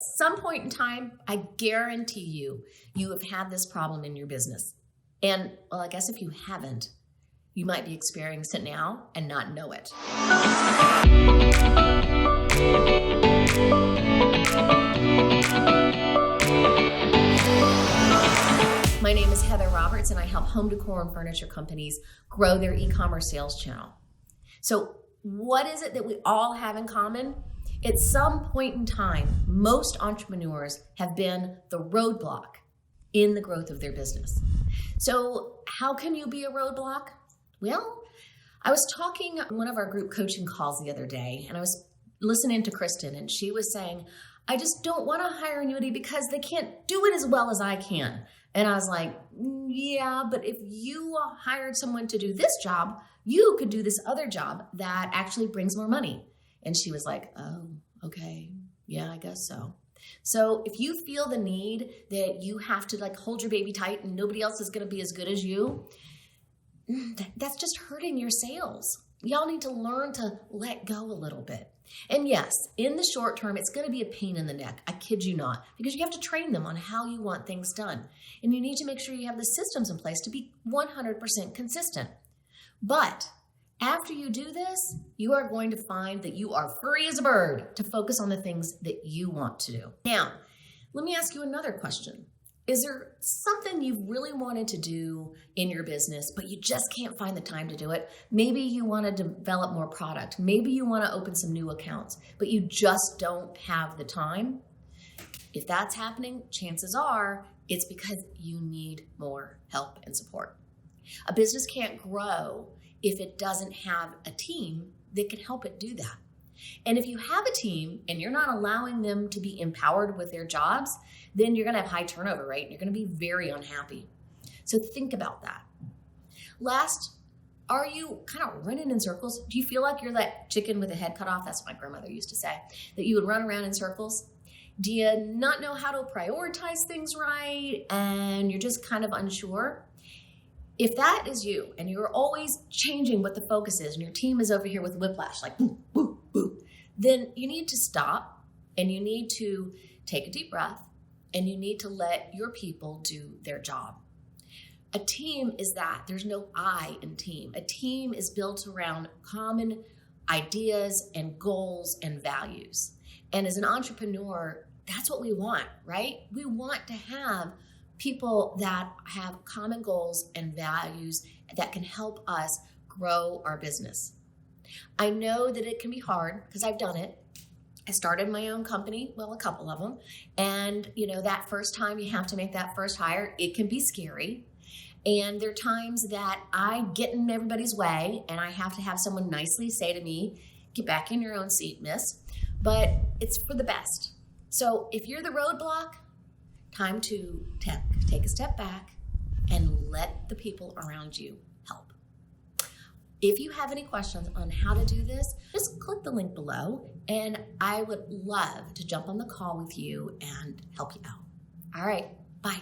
Some point in time, I guarantee you have had this problem in your business. And well, I guess if you haven't, you might be experiencing it now and not know it. My name is Heather Roberts, and I help home decor and furniture companies grow their e-commerce sales channel. So what is it that we all have in common? At some point in time, most entrepreneurs have been the roadblock in the growth of their business. So how can you be a roadblock? Well, I was talking on one of our group coaching calls the other day, and I was listening to Kristen, and she was saying, I just don't want to hire anybody because they can't do it as well as I can. And I was like, yeah, but if you hired someone to do this job, you could do this other job that actually brings more money. And she was like, oh, okay. Yeah, I guess so. So if you feel the need that you have to like hold your baby tight and nobody else is going to be as good as you, that's just hurting your sales. Y'all need to learn to let go a little bit. And yes, in the short term, it's going to be a pain in the neck. I kid you not, because you have to train them on how you want things done. And you need to make sure you have the systems in place to be 100% consistent. But after you do this, you are going to find that you are free as a bird to focus on the things that you want to do. Now, let me ask you another question. Is there something you've really wanted to do in your business, but you just can't find the time to do it? Maybe you want to develop more product. Maybe you want to open some new accounts, but you just don't have the time. If that's happening, chances are it's because you need more help and support. A business can't grow if it doesn't have a team that can help it do that. And if you have a team and you're not allowing them to be empowered with their jobs, then you're going to have high turnover rate and you're going to be very unhappy. So think about that. Last, are you kind of running in circles? Do you feel like you're that chicken with a head cut off? That's what my grandmother used to say, that you would run around in circles. Do you not know how to prioritize things right and you're just kind of unsure? If that is you and you're always changing what the focus is and your team is over here with whiplash, like boom, boom, boom, then you need to stop and you need to take a deep breath and you need to let your people do their job. A team is that. There's no I in team. A team is built around common ideas and goals and values. And as an entrepreneur, that's what we want, right? We want to have people that have common goals and values that can help us grow our business. I know that it can be hard because I've done it. I started my own company, well, a couple of them. And that first time you have to make that first hire, it can be scary. And there are times that I get in everybody's way and I have to have someone nicely say to me, get back in your own seat, miss. But it's for the best. So if you're the roadblock, time to take a step back and let the people around you help. If you have any questions on how to do this, just click the link below and I would love to jump on the call with you and help you out. All right, bye.